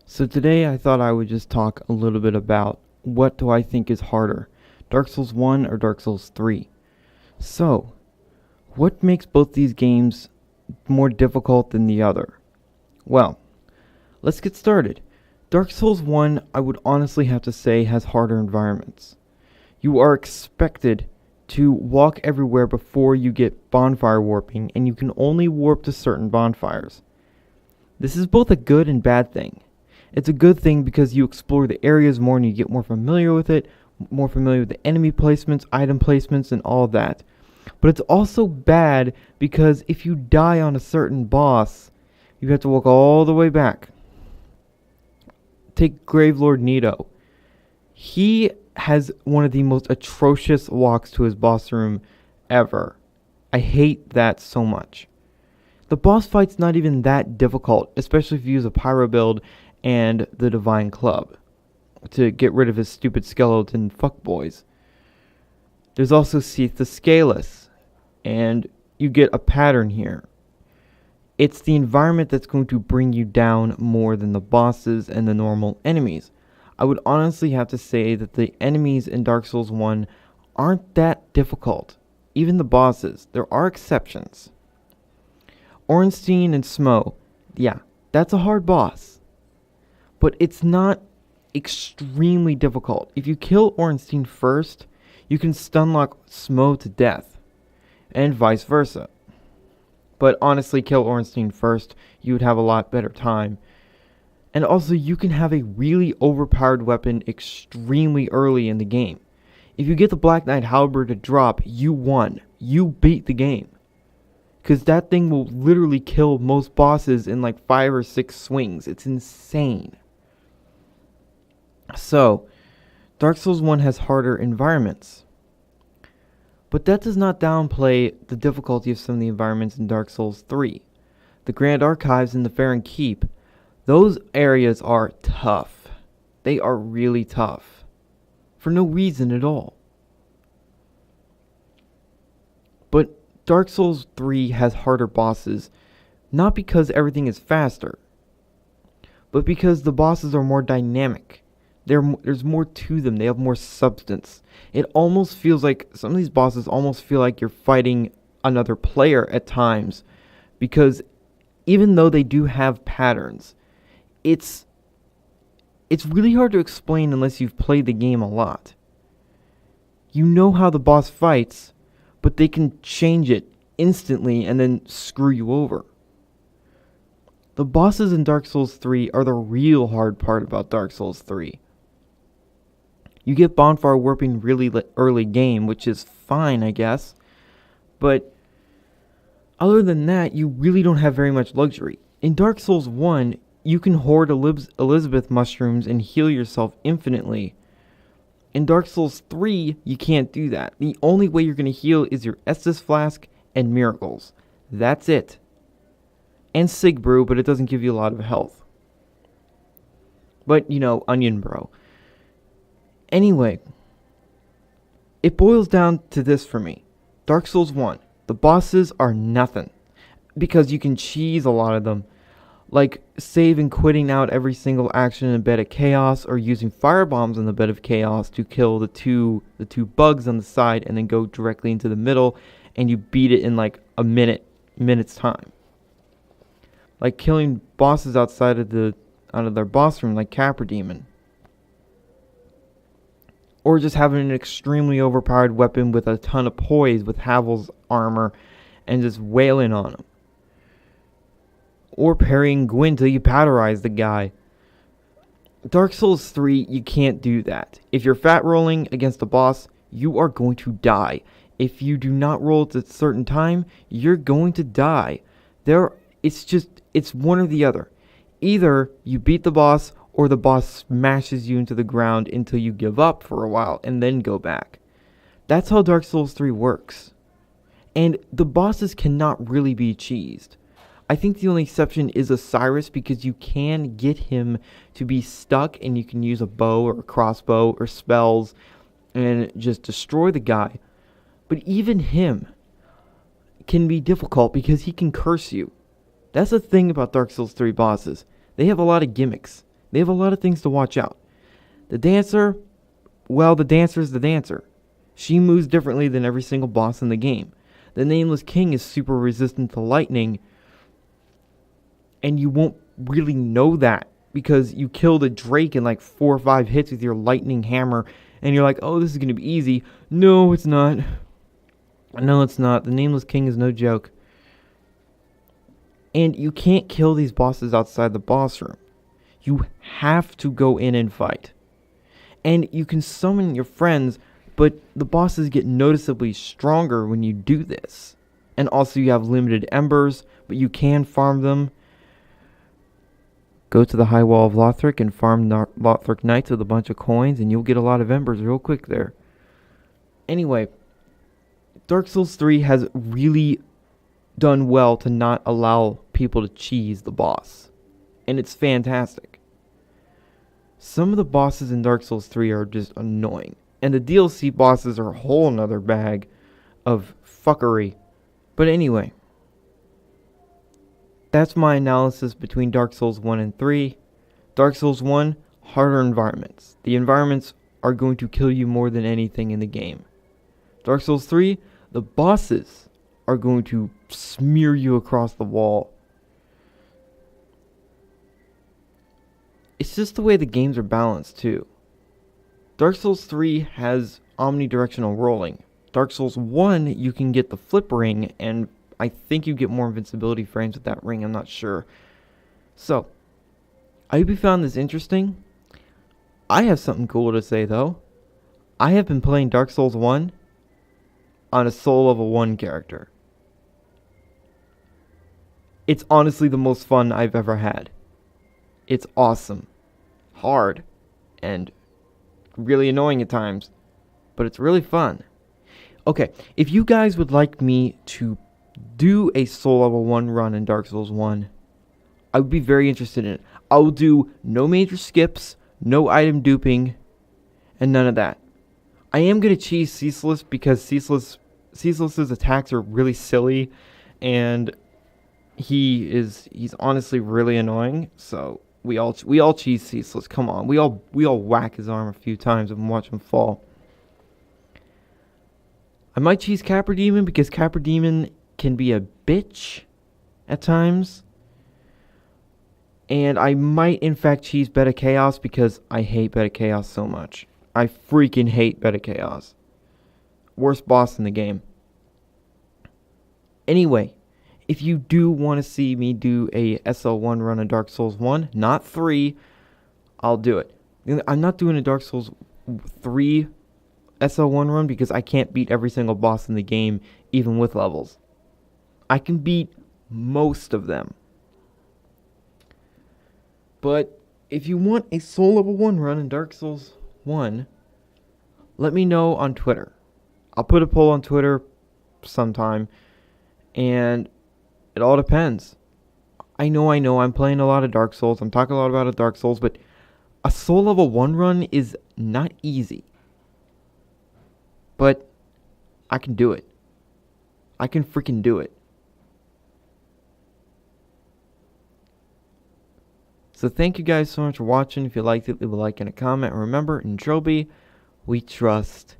So today I thought I would just talk a little bit about what do I think is harder, Dark Souls 1 or Dark Souls 3. So, what makes both these games more difficult than the other? Well, let's get started. Dark Souls 1, I would honestly have to say, has harder environments. You are expected to walk everywhere before you get bonfire warping, and you can only warp to certain bonfires. This is both a good and bad thing. It's a good thing because you explore the areas more and you get more familiar with it, more familiar with the enemy placements, item placements, and all that. But it's also bad because if you die on a certain boss, you have to walk all the way back. Take Gravelord Nito. He has one of the most atrocious walks to his boss room ever. I hate that so much. The boss fight's not even that difficult, especially if you use a pyro build and the Divine Club to get rid of his stupid skeleton fuckboys. There's also Seath the Scaleless, and you get a pattern here. It's the environment that's going to bring you down more than the bosses and the normal enemies. I would honestly have to say that the enemies in Dark Souls 1 aren't that difficult. Even the bosses. There are exceptions. Ornstein and Smo, yeah, that's a hard boss. But it's not extremely difficult. If you kill Ornstein first, you can stunlock Smo to death, and vice versa. But honestly, kill Ornstein first, you would have a lot better time. And also, you can have a really overpowered weapon extremely early in the game. If you get the Black Knight Halberd to drop, you won. You beat the game. Because that thing will literally kill most bosses in like 5 or 6 swings. It's insane. So, Dark Souls 1 has harder environments. But that does not downplay the difficulty of some of the environments in Dark Souls 3. The Grand Archives and the Farron Keep, those areas are tough. They are really tough. For no reason at all. But Dark Souls 3 has harder bosses, not because everything is faster, but because the bosses are more dynamic. There's more to them. They have more substance. It almost feels like some of these bosses almost feel like you're fighting another player at times, because even though they do have patterns, it's really hard to explain unless you've played the game a lot. You know how the boss fights, but they can change it instantly and then screw you over. The bosses in Dark Souls 3 are the real hard part about Dark Souls 3. You get bonfire warping really early game, which is fine, I guess. But other than that, you really don't have very much luxury. In Dark Souls 1, you can hoard Elizabeth mushrooms and heal yourself infinitely. In Dark Souls 3, you can't do that. The only way you're going to heal is your Estus Flask and Miracles. That's it. And Sig Brew, but it doesn't give you a lot of health. But, Onion Bro. Anyway, it boils down to this for me. Dark Souls 1, the bosses are nothing. Because you can cheese a lot of them. Like save and quitting out every single action in a bed of chaos, or using firebombs in the bed of chaos to kill the two bugs on the side and then go directly into the middle, and you beat it in like a minute's time. Like killing bosses out of their boss room, like Capra Demon. Or just having an extremely overpowered weapon with a ton of poise with Havel's armor and just wailing on him. Or parrying Gwyn till you powderize the guy. Dark Souls 3, you can't do that. If you're fat rolling against a boss, you are going to die. If you do not roll at a certain time, you're going to die. It's one or the other. Either you beat the boss, or the boss smashes you into the ground until you give up for a while and then go back. That's how Dark Souls 3 works. And the bosses cannot really be cheesed. I think the only exception is Osiris, because you can get him to be stuck and you can use a bow or a crossbow or spells and just destroy the guy. But even him can be difficult because he can curse you. That's the thing about Dark Souls 3 bosses. They have a lot of gimmicks. They have a lot of things to watch out. The dancer, well, the dancer's the dancer. She moves differently than every single boss in the game. The Nameless King is super resistant to lightning, and you won't really know that because you killed a drake in like 4 or 5 hits with your lightning hammer, and you're like, oh, this is going to be easy. No, it's not. No, it's not. The Nameless King is no joke. And you can't kill these bosses outside the boss room. You have to go in and fight. And you can summon your friends, but the bosses get noticeably stronger when you do this. And also you have limited embers, but you can farm them. Go to the High Wall of Lothric and farm Lothric Knights with a bunch of coins, and you'll get a lot of embers real quick there. Anyway, Dark Souls 3 has really done well to not allow people to cheese the boss. And it's fantastic. Some of the bosses in Dark Souls 3 are just annoying. And the DLC bosses are a whole nother bag of fuckery. But anyway, that's my analysis between Dark Souls 1 and 3. Dark Souls 1, harder environments. The environments are going to kill you more than anything in the game. Dark Souls 3, the bosses are going to smear you across the wall. It's just the way the games are balanced too. Dark Souls 3 has omnidirectional rolling. Dark Souls 1, you can get the flip ring, and I think you get more invincibility frames with that ring, I'm not sure. So, I hope you found this interesting. I have something cool to say though. I have been playing Dark Souls 1 on a soul level 1 character. It's honestly the most fun I've ever had. It's awesome, hard, and really annoying at times, but it's really fun. Okay, if you guys would like me to do a soul level 1 run in Dark Souls 1, I would be very interested in it. I will do no major skips, no item duping, and none of that. I am going to cheese Ceaseless because Ceaseless's attacks are really silly, and he's honestly really annoying, so we all cheese Ceaseless. Come on, we all whack his arm a few times and watch him fall. I might cheese Capra Demon because Capra Demon can be a bitch at times. And I might in fact cheese Beta Chaos because I hate Beta Chaos so much. I freaking hate Beta Chaos. Worst boss in the game. Anyway, if you do want to see me do a SL1 run of Dark Souls 1, not 3, I'll do it. I'm not doing a Dark Souls 3 SL1 run because I can't beat every single boss in the game, even with levels. I can beat most of them. But if you want a soul level 1 run in Dark Souls 1, let me know on Twitter. I'll put a poll on Twitter sometime, and it all depends. I know I'm playing a lot of Dark Souls. I'm talking a lot about Dark Souls, but a soul level 1 run is not easy. But I can do it. I can freaking do it. So thank you guys so much for watching. If you liked it, leave a like and a comment. And remember, in Trilby, we trust.